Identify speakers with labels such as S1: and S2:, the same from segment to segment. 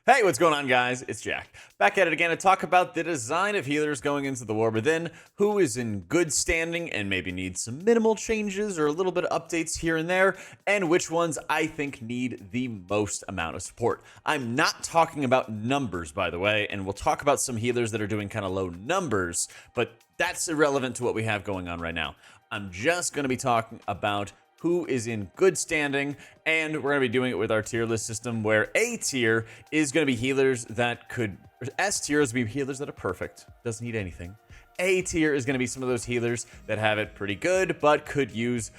S1: Hey, what's going on, guys? It's Jack. Back at it again to talk about the design of healers going into the War Within, who is in good standing and maybe needs some minimal changes or a little bit of updates here and there, and which ones I think need the most amount of support. I'm not talking about numbers, by the way, and we'll talk about some healers that are doing kind of low numbers, but that's irrelevant to what we have going on right now. I'm just going to be talking about who is in good standing, and we're going to be doing it with our tier list system, where A tier is going to be healers that could, S tier is going to be healers that are perfect, doesn't need anything. A tier is going to be some of those healers that have it pretty good, but could use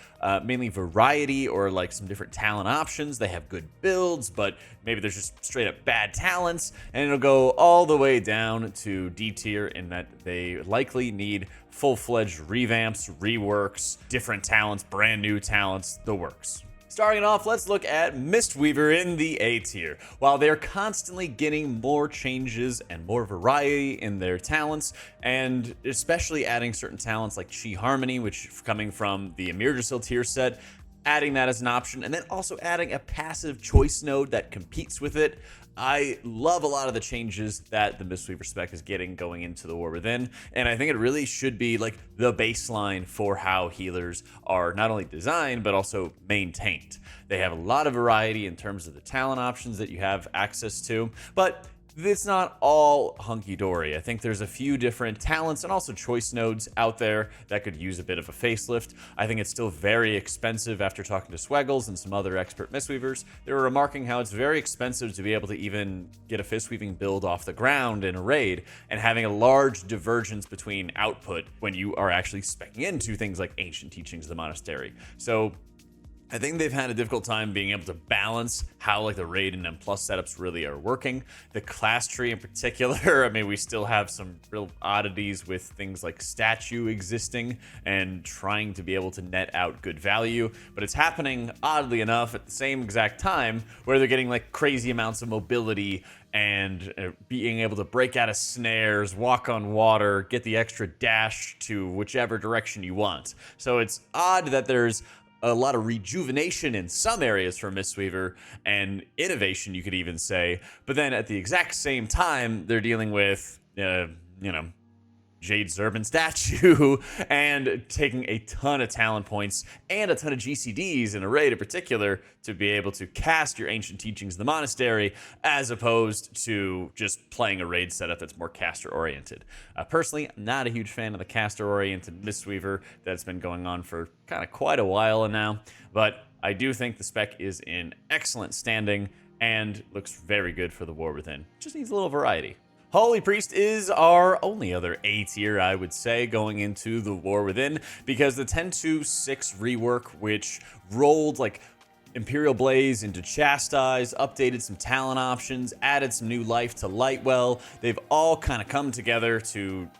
S1: mainly variety or like some different talent options. They have good builds, but maybe there's just straight up bad talents. And it'll go all the way down to D tier in that they likely need full-fledged revamps, reworks, different talents, brand new talents, the works. Starting off, let's look at Mistweaver in the A tier. While they're constantly getting more changes and more variety in their talents, and especially adding certain talents like Chi Harmony, which coming from the Emirdrasil tier set, adding that as an option, and then also adding a passive choice node that competes with it. I love a lot of the changes that the Mistweaver spec is getting going into the War Within, and I think it really should be like the baseline for how healers are not only designed, but also maintained. They have a lot of variety in terms of the talent options that you have access to, but it's not all hunky-dory. I think there's a few different talents and also choice nodes out there that could use a bit of a facelift. I think it's still very expensive. After talking to Swaggles and some other expert Mistweavers, they were remarking how it's very expensive to be able to even get a fistweaving build off the ground in a raid, and having a large divergence between output when you are actually speccing into things like ancient teachings of the monastery. So I think they've had a difficult time being able to balance how like the raid and M+ setups really are working. The class tree in particular, I mean, we still have some real oddities with things like statue existing and trying to be able to net out good value, but it's happening oddly enough at the same exact time where they're getting like crazy amounts of mobility and being able to break out of snares, walk on water, get the extra dash to whichever direction you want. So it's odd that there's a lot of rejuvenation in some areas for Mistweaver, and innovation, you could even say. But then at the exact same time, they're dealing with, Jade Zurban statue and taking a ton of talent points and a ton of GCDs in a raid in particular to be able to cast your ancient teachings in the monastery, as opposed to just playing a raid setup that's more caster oriented. Personally, I'm not a huge fan of the caster oriented Mistweaver that's been going on for kind of quite a while now, but I do think the spec is in excellent standing and looks very good for the War Within. Just needs a little variety. Holy Priest is our only other A tier, I would say, going into the War Within, because the 10-2-6 rework, which rolled like Imperial Blaze into Chastise, updated some talent options, added some new life to Lightwell, they've all kind of come together to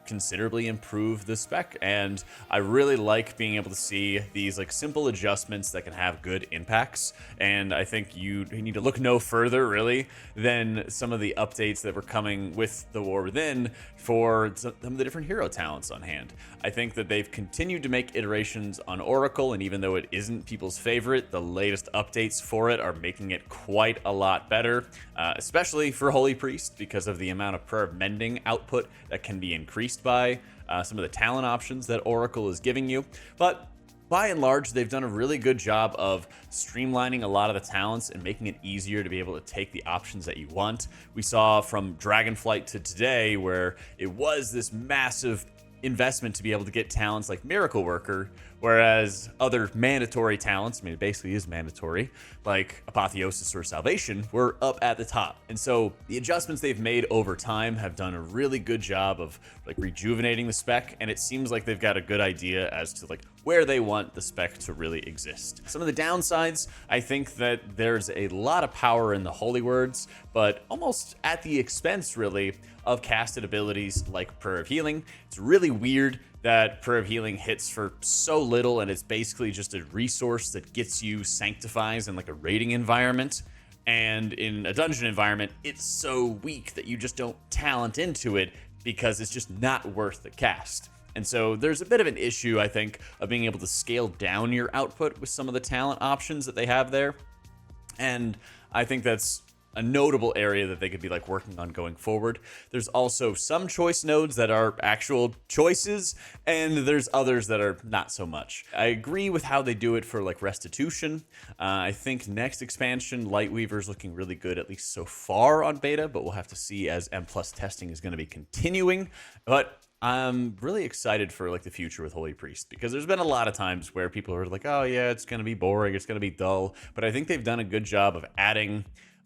S1: considerably improve the spec, and I really like being able to see these like simple adjustments that can have good impacts. And I think you need to look no further really than some of the updates that were coming with the War Within for some of the different hero talents on hand. I think that they've continued to make iterations on Oracle, and even though it isn't people's favorite, the latest updates for it are making it quite a lot better, especially for Holy Priest, because of the amount of prayer of mending output that can be increased by some of the talent options that Oracle is giving you. But by and large, they've done a really good job of streamlining a lot of the talents and making it easier to be able to take the options that you want. We saw from Dragonflight to today where it was this massive investment to be able to get talents like Miracle Worker, whereas other mandatory talents, I mean, it basically is mandatory, like Apotheosis or Salvation, were up at the top. And so the adjustments they've made over time have done a really good job of like rejuvenating the spec, and it seems like they've got a good idea as to like where they want the spec to really exist. Some of the downsides, I think that there's a lot of power in the Holy Words, but almost at the expense really of casted abilities like Prayer of Healing. It's really weird that Prayer of Healing hits for so little, and it's basically just a resource that gets you Sanctifies in like a raiding environment. And in a dungeon environment, it's so weak that you just don't talent into it because it's just not worth the cast. And so there's a bit of an issue, I think, of being able to scale down your output with some of the talent options that they have there. And I think that's a notable area that they could be like working on going forward. There's also some choice nodes that are actual choices, and there's others that are not so much. I agree with how they do it for like restitution. I think next expansion, Lightweaver's looking really good, at least so far on beta, but we'll have to see as M+ testing is going to be continuing. But I'm really excited for like the future with Holy Priest, because there's been a lot of times where people are like, oh yeah, it's going to be boring, it's going to be dull. But I think they've done a good job of adding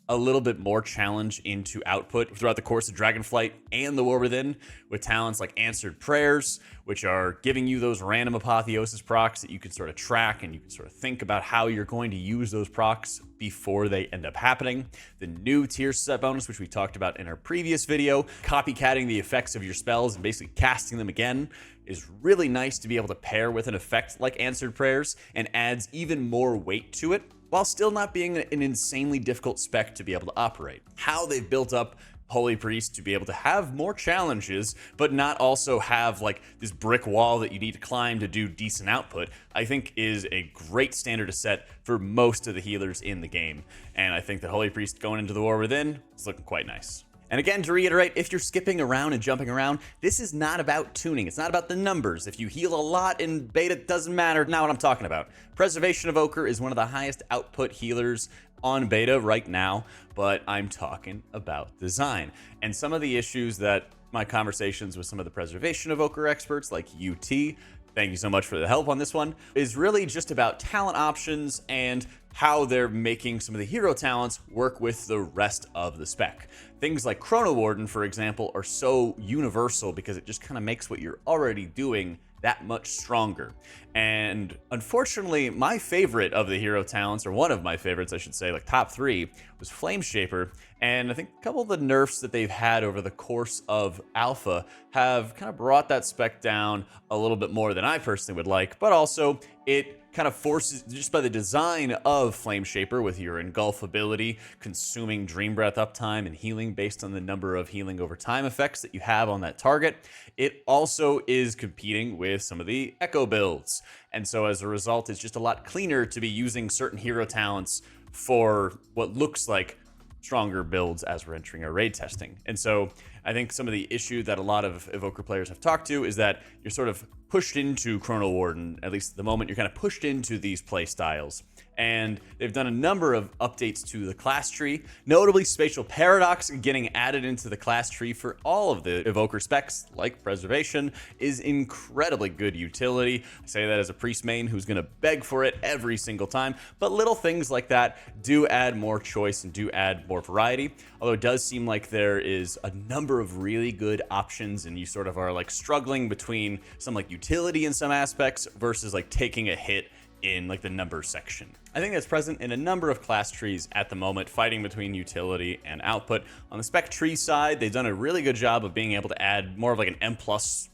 S1: a little bit more challenge into output throughout the course of Dragonflight and the War Within, with talents like Answered Prayers, which are giving you those random apotheosis procs that you can sort of track, and you can sort of think about how you're going to use those procs before they end up happening. The new tier set bonus, which we talked about in our previous video, copycatting the effects of your spells and basically casting them again, is really nice to be able to pair with an effect like Answered Prayers, and adds even more weight to it, while still not being an insanely difficult spec to be able to operate. How they've built up Holy Priest to be able to have more challenges, but not also have like this brick wall that you need to climb to do decent output, I think is a great standard to set for most of the healers in the game. And I think that Holy Priest going into the War Within is looking quite nice. And again, to reiterate, if you're skipping around and jumping around, this is not about tuning. It's not about the numbers. If you heal a lot in beta, it doesn't matter. Not what I'm talking about. Preservation Evoker is one of the highest output healers on beta right now, but I'm talking about design. And some of the issues that my conversations with some of the Preservation Evoker experts like UT, thank you so much for the help on this one, is really just about talent options and how they're making some of the hero talents work with the rest of the spec. Things like Chrono Warden, for example, are so universal because it just kind of makes what you're already doing that much stronger. And unfortunately, my favorite of the hero talents, or one of my favorites, I should say, like top 3, was Flame Shaper. And I think a couple of the nerfs that they've had over the course of Alpha have kind of brought that spec down a little bit more than I personally would like, but also it kind of forces, just by the design of Flame Shaper with your engulf ability, consuming Dream Breath uptime and healing based on the number of healing over time effects that you have on that target, it also is competing with some of the Echo builds. And so as a result, it's just a lot cleaner to be using certain hero talents for what looks like stronger builds as we're entering our raid testing. And so I think some of the issue that a lot of Evoker players have talked to is that you're sort of pushed into Chrono Warden, at least at the moment, you're kind of pushed into these play styles. And they've done a number of updates to the class tree, notably Spatial Paradox getting added into the class tree for all of the Evoker specs, like Preservation, is incredibly good utility. I say that as a priest main who's going to beg for it every single time, but little things like that do add more choice and do add more variety. Although it does seem like there is a number of really good options, and you sort of are like struggling between some like utility in some aspects versus like taking a hit in like the numbers section. I think that's present in a number of class trees at the moment, fighting between utility and output. On the spec tree side, they've done a really good job of being able to add more of like an M+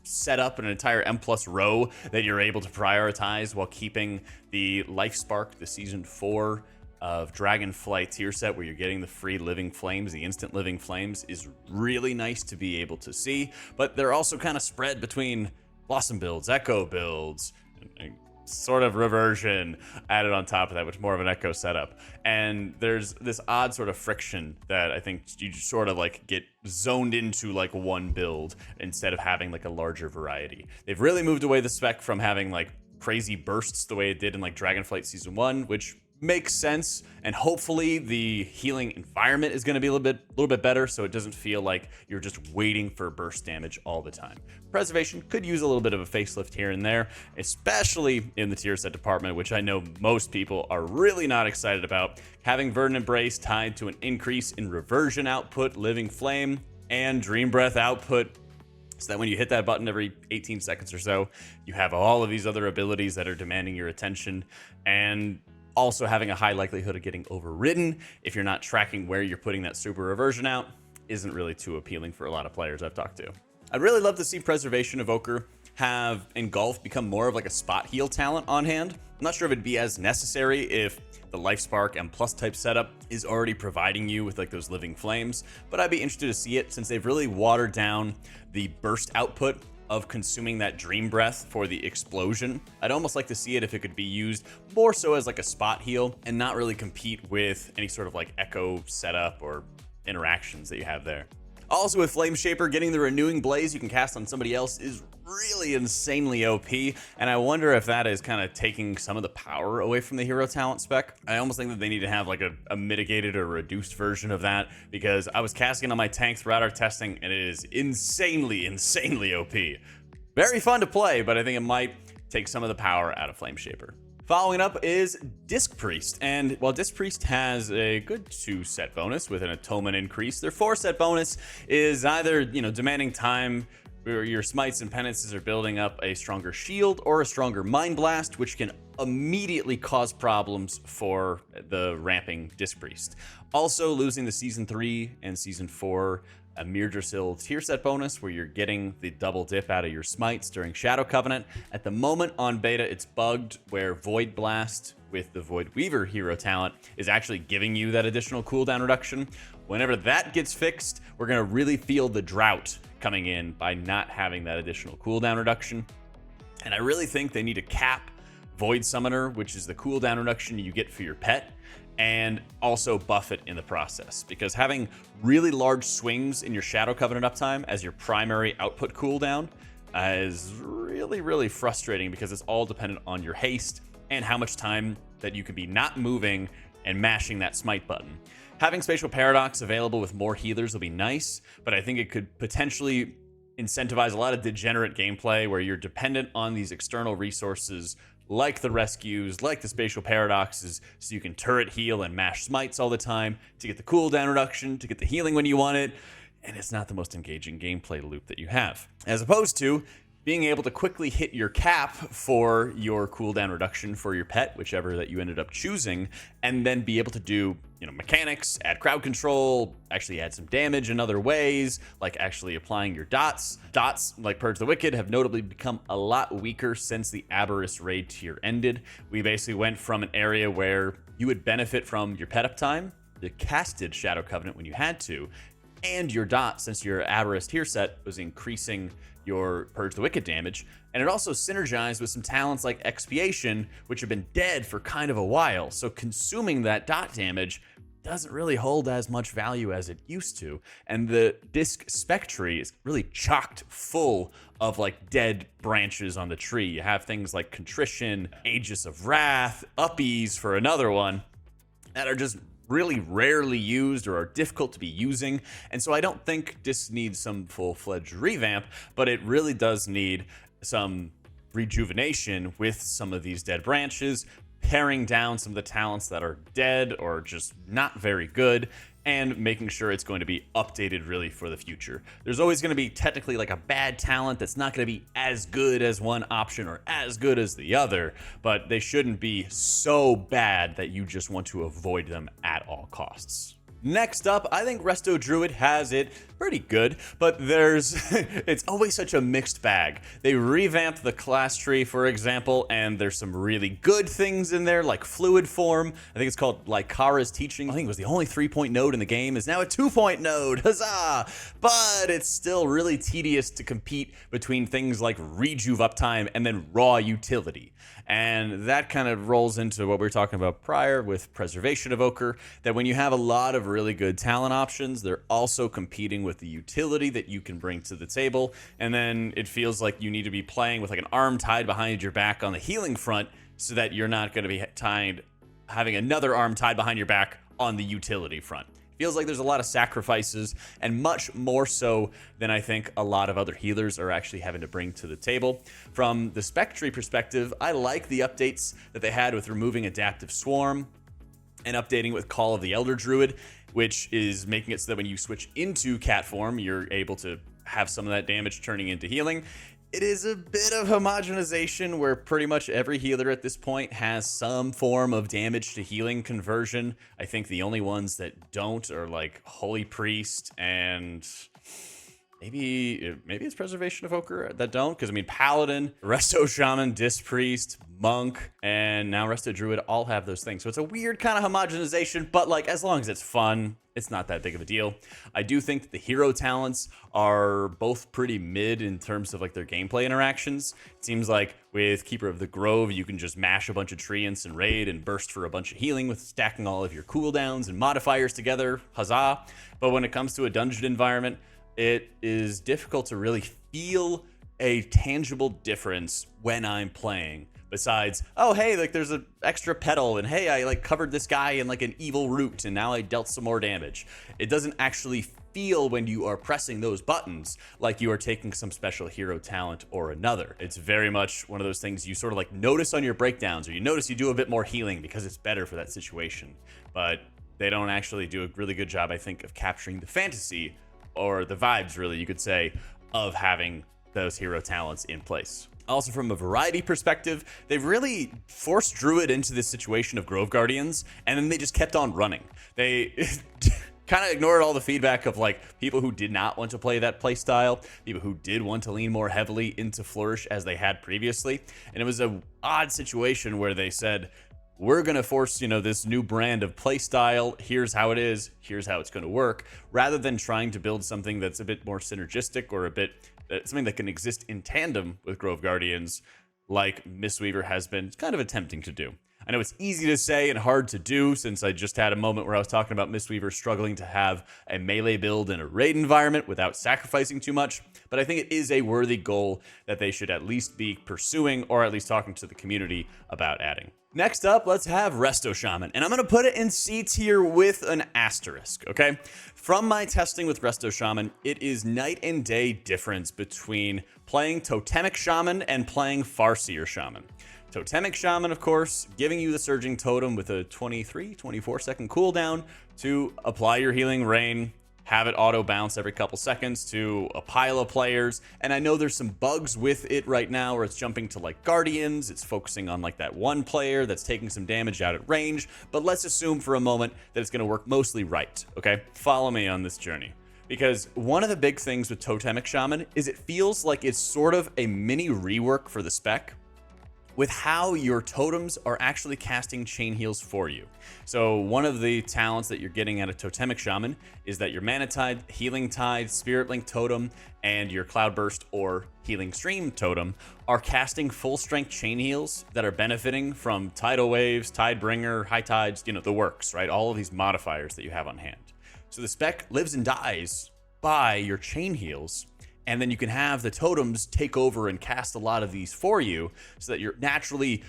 S1: setup, an entire M+ row that you're able to prioritize while keeping the Life Spark, the season 4 of Dragonflight tier set, where you're getting the free living flames, the instant living flames, is really nice to be able to see. But they're also kind of spread between Blossom builds, Echo builds, and sort of Reversion added on top of that, which more of an Echo setup. And there's this odd sort of friction that I think you just sort of like get zoned into like one build instead of having like a larger variety. They've really moved away the spec from having like crazy bursts the way it did in like Dragonflight Season 1, which makes sense, and hopefully the healing environment is going to be a little bit better, so it doesn't feel like you're just waiting for burst damage all the time. Preservation could use a little bit of a facelift here and there, especially in the tier set department, which I know most people are really not excited about. Having Verdant Embrace tied to an increase in Reversion output, Living Flame, and Dream Breath output, so that when you hit that button every 18 seconds or so, you have all of these other abilities that are demanding your attention, and also having a high likelihood of getting overridden if you're not tracking where you're putting that super reversion out isn't really too appealing for a lot of players I've talked to. I'd really love to see Preservation Evoker have Engulf become more of like a spot heal talent on hand. I'm not sure if it'd be as necessary if the Life Spark M+ type setup is already providing you with like those living flames, but I'd be interested to see it since they've really watered down the burst output of consuming that dream breath for the explosion. I'd almost like to see it if it could be used more so as like a spot heal and not really compete with any sort of like echo setup or interactions that you have there. Also with Flame Shaper, getting the Renewing Blaze you can cast on somebody else is really insanely OP, and I wonder if that is kind of taking some of the power away from the hero talent spec. I almost think that they need to have like a mitigated or reduced version of that, because I was casting on my tank throughout our testing, and it is insanely OP. Very fun to play, but I think it might take some of the power out of Flame Shaper. Following up is Disc Priest, and while Disc Priest has a good 2 set bonus with an atonement increase, their 4 set bonus is either, demanding time where your smites and penances are building up a stronger shield or a stronger Mind Blast, which can immediately cause problems for the ramping Disc Priest. Also losing the Season 3 and Season 4 a Mirdrasil tier set bonus where you're getting the double dip out of your smites during Shadow Covenant. At the moment on beta, it's bugged where Void Blast with the Void Weaver hero talent is actually giving you that additional cooldown reduction. Whenever that gets fixed, we're going to really feel the drought coming in by not having that additional cooldown reduction. And I really think they need to cap Void Summoner, which is the cooldown reduction you get for your pet, and also buff it in the process, because having really large swings in your Shadow Covenant uptime as your primary output cooldown is really frustrating, because it's all dependent on your haste and how much time that you can be not moving and mashing that smite button. Having Spatial Paradox available with more healers will be nice, but I think it could potentially incentivize a lot of degenerate gameplay where you're dependent on these external resources like the rescues, like the Spatial Paradoxes, so you can turret heal and mash smites all the time to get the cooldown reduction, to get the healing when you want it, and it's not the most engaging gameplay loop that you have. As opposed to being able to quickly hit your cap for your cooldown reduction for your pet, whichever that you ended up choosing, and then be able to do, mechanics, add crowd control, actually add some damage in other ways, like actually applying your dots. Dots, like Purge the Wicked, have notably become a lot weaker since the Aberrus raid tier ended. We basically went from an area where you would benefit from your pet uptime, the casted Shadow Covenant when you had to, and your dot, since your Aberrus tier set was increasing your Purge the Wicked damage, and it also synergized with some talents like Expiation, which have been dead for kind of a while, so consuming that dot damage doesn't really hold as much value as it used to, and the Disc Spec tree is really chocked full of like dead branches on the tree. You have things like Contrition, Aegis of Wrath, Uppies for another one, that are just really rarely used or are difficult to be using. And so I don't think this needs some full-fledged revamp, but it really does need some rejuvenation with some of these dead branches, paring down some of the talents that are dead or just not very good, and making sure it's going to be updated really for the future. There's always going to be technically like a bad talent that's not going to be as good as one option or as good as the other, but they shouldn't be so bad that you just want to avoid them at all costs. Next up, I think Resto Druid has it pretty good, but it's always such a mixed bag. They revamped the class tree, for example, and there's some really good things in there, like Fluid Form. I think it's called Lycara's Teaching. I think it was the only 3-point node in the game, is now a 2-point node, huzzah! But it's still really tedious to compete between things like Rejuve uptime and then raw utility. And that kind of rolls into what we were talking about prior with Preservation Evoker, that when you have a lot of really good talent options, they're also competing with the utility that you can bring to the table. And then it feels like you need to be playing with like an arm tied behind your back on the healing front so that you're not going to be having another arm tied behind your back on the utility front. Feels like there's a lot of sacrifices, and much more so than I think a lot of other healers are actually having to bring to the table. From the Spec tree perspective, I like the updates that they had with removing Adaptive Swarm and updating with Call of the Elder Druid, which is making it so that when you switch into cat form, you're able to have some of that damage turning into healing. It is a bit of homogenization where pretty much every healer at this point has some form of damage to healing conversion. I think the only ones that don't are like Holy Priest and maybe it's Preservation Evoker that don't, because I mean Paladin, Resto Shaman, Disc Priest, Monk, and now Resto Druid all have those things. So it's a weird kind of homogenization, but like as long as it's fun, it's not that big of a deal. I do think that the hero talents are both pretty mid in terms of like their gameplay interactions. It seems like with Keeper of the Grove, you can just mash a bunch of treants and raid and burst for a bunch of healing with stacking all of your cooldowns and modifiers together. Huzzah. But when it comes to a dungeon environment, it is difficult to really feel a tangible difference when I'm playing. Besides, oh, hey, like there's an extra petal, and hey, I like covered this guy in like an evil root, and now I dealt some more damage. It doesn't actually feel when you are pressing those buttons like you are taking some special hero talent or another. It's very much one of those things you sort of like notice on your breakdowns, or you notice you do a bit more healing because it's better for that situation. But they don't actually do a really good job, I think, of capturing the fantasy, or the vibes, really, you could say, of having those hero talents in place. Also, from a variety perspective, they've really forced Druid into this situation of Grove Guardians, and then they just kept on running. They kind of ignored all the feedback of like people who did not want to play that play style, people who did want to lean more heavily into Flourish as they had previously. And it was an odd situation where they said, we're going to force, this new brand of play style. Here's how it is. Here's how it's going to work, rather than trying to build something that's a bit more synergistic, or something that can exist in tandem with Grove Guardians, like Mistweaver has been kind of attempting to do. I know it's easy to say and hard to do, since I just had a moment where I was talking about Mistweaver struggling to have a melee build in a raid environment without sacrificing too much, but I think it is a worthy goal that they should at least be pursuing, or at least talking to the community about adding. Next up, let's have Resto Shaman, and I'm going to put it in C tier with an asterisk, okay? From my testing with Resto Shaman, it is night and day difference between playing Totemic Shaman and playing Farseer Shaman. Totemic Shaman, of course, giving you the Surging Totem with a 24 second cooldown to apply your Healing Rain, have it auto bounce every couple seconds to a pile of players. And I know there's some bugs with it right now where it's jumping to like Guardians, it's focusing on like that one player that's taking some damage out at range, but let's assume for a moment that it's going to work mostly right, okay? Follow me on this journey. Because one of the big things with Totemic Shaman is it feels like it's sort of a mini rework for the Spec, with how your totems are actually casting chain heals for you. So one of the talents that you're getting out of Totemic Shaman is that your Mana Tide, Healing Tide, Spirit Link Totem, and your Cloudburst or Healing Stream Totem are casting full strength chain heals that are benefiting from Tidal Waves, Tidebringer, High Tides, the works, right? All of these modifiers that you have on hand. So the Spec lives and dies by your chain heals, and then you can have the totems take over and cast a lot of these for you, so that you're naturally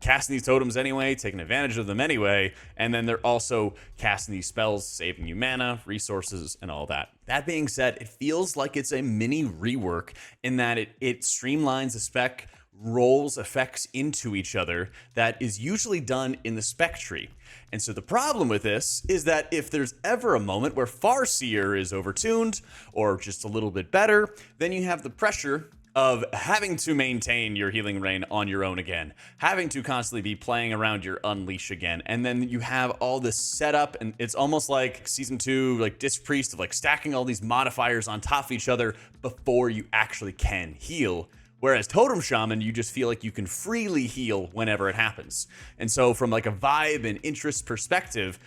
S1: casting these totems anyway, taking advantage of them anyway, and then they're also casting these spells, saving you mana, resources, and all that. That being said, it feels like it's a mini rework in that it streamlines the Spec, rolls effects into each other that is usually done in the Spec tree. And so the problem with this is that if there's ever a moment where Farseer is overtuned or just a little bit better, then you have the pressure of having to maintain your Healing Rain on your own again, having to constantly be playing around your Unleash again, and then you have all this setup, and it's almost like Season 2, like Disc Priest, of like stacking all these modifiers on top of each other before you actually can heal. Whereas Totem Shaman, you just feel like you can freely heal whenever it happens. And so from like a vibe and interest perspective,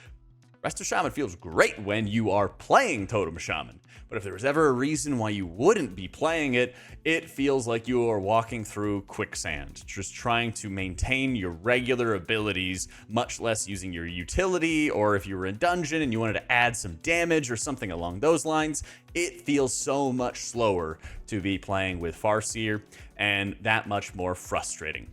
S1: Resto Shaman feels great when you are playing Totem Shaman. But if there was ever a reason why you wouldn't be playing it, it feels like you are walking through quicksand, just trying to maintain your regular abilities, much less using your utility, or if you were in dungeon and you wanted to add some damage or something along those lines, it feels so much slower to be playing with Farseer, and that much more frustrating.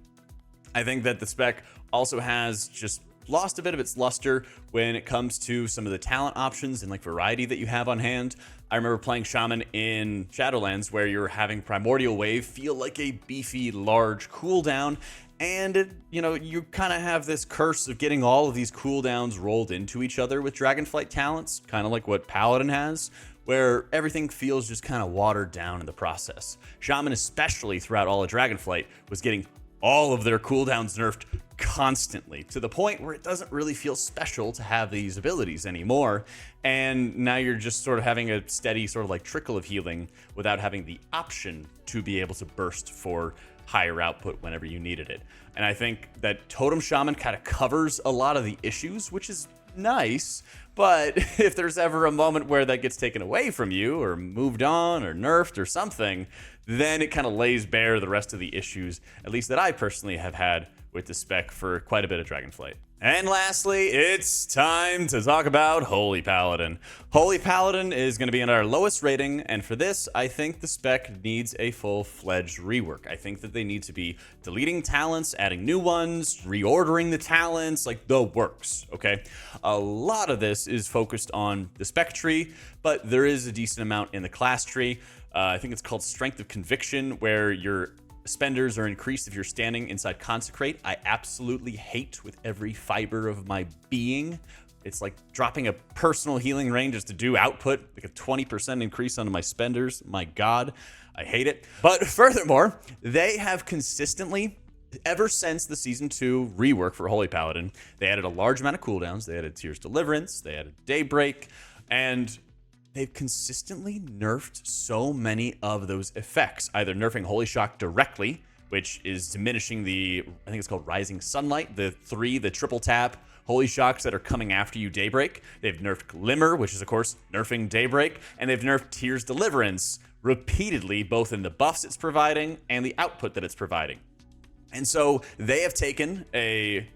S1: I think that the Spec also has just lost a bit of its luster when it comes to some of the talent options and like variety that you have on hand. I remember playing Shaman in Shadowlands where you're having Primordial Wave feel like a beefy, large cooldown, and you kind of have this curse of getting all of these cooldowns rolled into each other with Dragonflight talents, kind of like what Paladin has, where everything feels just kind of watered down in the process. Shaman, especially throughout all of Dragonflight, was getting all of their cooldowns nerfed constantly, to the point where it doesn't really feel special to have these abilities anymore. And now you're just sort of having a steady sort of like trickle of healing without having the option to be able to burst for higher output whenever you needed it. And I think that Totem Shaman kind of covers a lot of the issues, which is nice. But if there's ever a moment where that gets taken away from you or moved on or nerfed or something, then it kind of lays bare the rest of the issues, at least that I personally have had with the spec for quite a bit of Dragonflight. And lastly, it's time to talk about Holy Paladin. Holy Paladin is going to be in our lowest rating, and for this, I think the spec needs a full-fledged rework. I think that they need to be deleting talents, adding new ones, reordering the talents, like the works, okay? A lot of this is focused on the spec tree, but there is a decent amount in the class tree. I think it's called Strength of Conviction, where your spenders are increased if you're standing inside Consecrate. I absolutely hate with every fiber of my being. It's like dropping a personal healing range just to do output, like a 20% increase on my spenders. My God, I hate it. But furthermore, they have consistently, ever since the Season 2 rework for Holy Paladin, they added a large amount of cooldowns. They added Tears Deliverance, they added Daybreak, and they've consistently nerfed so many of those effects, either nerfing Holy Shock directly, which is diminishing the, I think it's called Rising Sunlight, the triple tap Holy Shocks that are coming after you Daybreak. They've nerfed Glimmer, which is, of course, nerfing Daybreak, and they've nerfed Tears Deliverance repeatedly, both in the buffs it's providing and the output that it's providing. And so they have taken a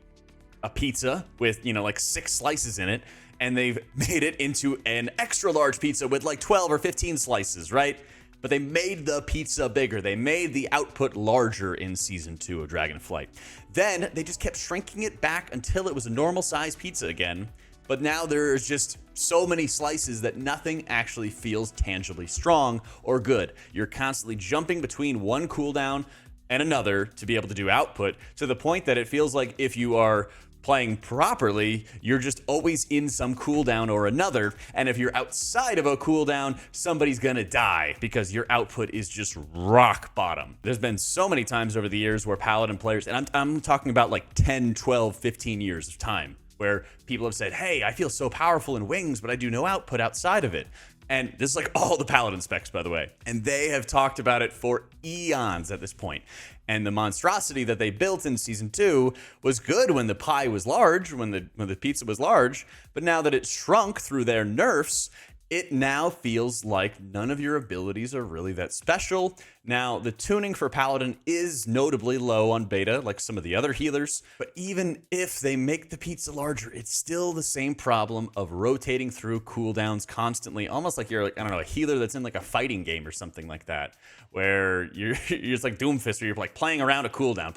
S1: pizza with, like 6 slices in it, and they've made it into an extra large pizza with like 12 or 15 slices, right? But they made the pizza bigger. They made the output larger in Season 2 of Dragonflight. Then they just kept shrinking it back until it was a normal size pizza again. But now there's just so many slices that nothing actually feels tangibly strong or good. You're constantly jumping between one cooldown and another to be able to do output, to the point that it feels like if you are playing properly, you're just always in some cooldown or another, and if you're outside of a cooldown, somebody's gonna die because your output is just rock bottom. There's been so many times over the years where Paladin players, and I'm talking about like 10, 12, 15 years of time, where people have said, hey, I feel so powerful in wings, but I do no output outside of it. And this is like all the Paladin specs, by the way. And they have talked about it for eons at this point. And the monstrosity that they built in Season 2 was good when the pie was large, when the pizza was large. But now that it's shrunk through their nerfs, it now feels like none of your abilities are really that special. Now, the tuning for Paladin is notably low on beta, like some of the other healers, but even if they make the pizza larger, it's still the same problem of rotating through cooldowns constantly, almost like you're like, I don't know, a healer that's in like a fighting game or something like that, where you're just like Doomfist, where you're like playing around a cooldown.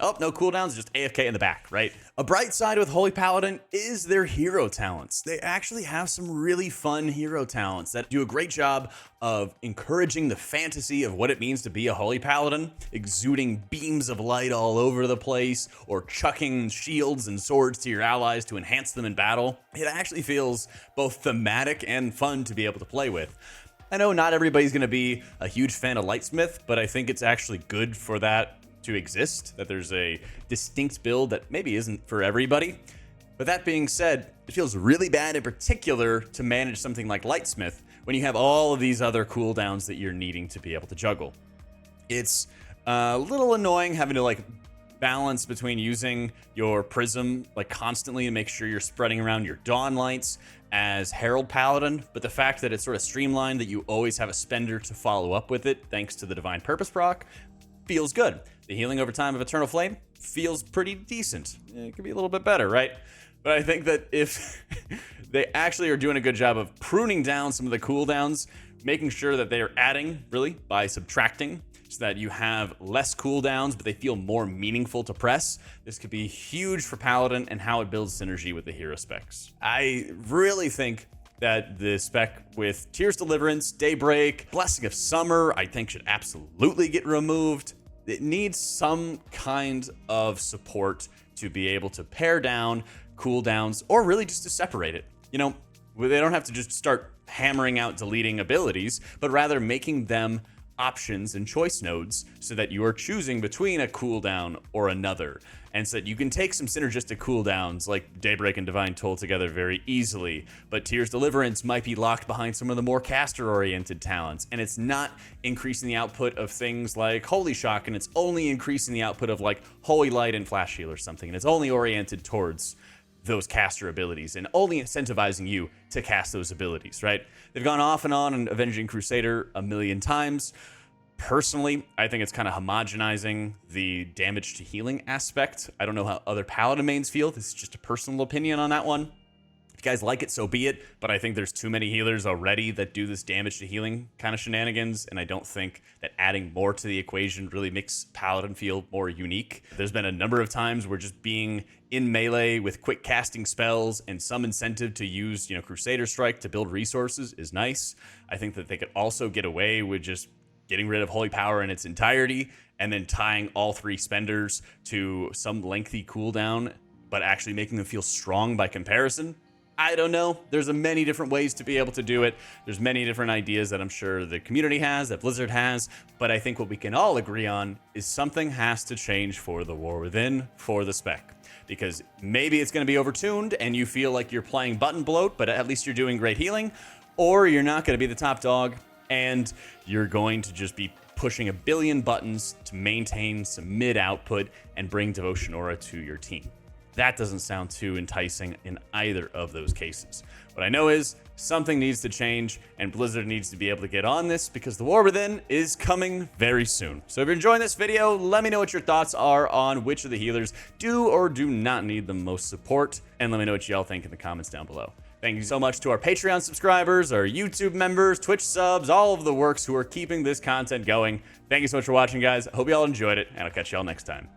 S1: Oh, no cooldowns, just AFK in the back, right? A bright side with Holy Paladin is their hero talents. They actually have some really fun hero talents that do a great job of encouraging the fantasy of what it means to be a Holy Paladin, exuding beams of light all over the place, or chucking shields and swords to your allies to enhance them in battle. It actually feels both thematic and fun to be able to play with. I know not everybody's going to be a huge fan of Lightsmith, but I think it's actually good for that to exist, that there's a distinct build that maybe isn't for everybody. But that being said, it feels really bad in particular to manage something like Lightsmith when you have all of these other cooldowns that you're needing to be able to juggle. It's a little annoying having to like balance between using your Prism like constantly to make sure you're spreading around your Dawn Lights as Herald Paladin, but the fact that it's sort of streamlined, that you always have a spender to follow up with it thanks to the Divine Purpose proc, feels good. The healing over time of Eternal Flame feels pretty decent. It could be a little bit better, right? But I think that if they actually are doing a good job of pruning down some of the cooldowns, making sure that they are adding, really, by subtracting, so that you have less cooldowns, but they feel more meaningful to press, this could be huge for Paladin and how it builds synergy with the hero specs. I really think that the spec with Tears Deliverance, Daybreak, Blessing of Summer, I think should absolutely get removed. It needs some kind of support to be able to pare down cooldowns, or really just to separate it. You know, they don't have to just start hammering out deleting abilities, but rather making them options and choice nodes so that you are choosing between a cooldown or another. And so that you can take some synergistic cooldowns like Daybreak and Divine Toll together very easily. But Tears Deliverance might be locked behind some of the more caster-oriented talents. And it's not increasing the output of things like Holy Shock, and it's only increasing the output of like Holy Light and Flash Heal or something. And it's only oriented towards those caster abilities and only incentivizing you to cast those abilities, right? They've gone off and on Avenging Crusader a million times. Personally, I think it's kind of homogenizing the damage to healing aspect. I don't know how other Paladin mains feel. This is just a personal opinion on that one. If you guys like it, so be it. But I think there's too many healers already that do this damage to healing kind of shenanigans. And I don't think that adding more to the equation really makes Paladin feel more unique. There's been a number of times where just being in melee with quick casting spells and some incentive to use, Crusader Strike to build resources is nice. I think that they could also get away with just getting rid of Holy Power in its entirety, and then tying all 3 spenders to some lengthy cooldown, but actually making them feel strong by comparison. I don't know. There's many different ways to be able to do it. There's many different ideas that I'm sure the community has, that Blizzard has, but I think what we can all agree on is something has to change for the War Within, for the Spec. Because maybe it's going to be overtuned and you feel like you're playing button bloat, but at least you're doing great healing, or you're not going to be the top dog and you're going to just be pushing a billion buttons to maintain some mid output and bring Devotion Aura to your team. That doesn't sound too enticing in either of those cases. What I know is something needs to change, and Blizzard needs to be able to get on this because the War Within is coming very soon. So if you're enjoying this video, let me know what your thoughts are on which of the healers do or do not need the most support, and let me know what y'all think in the comments down below. Thank you so much to our Patreon subscribers, our YouTube members, Twitch subs, all of the works who are keeping this content going. Thank you so much for watching, guys. I hope you all enjoyed it, and I'll catch y'all next time.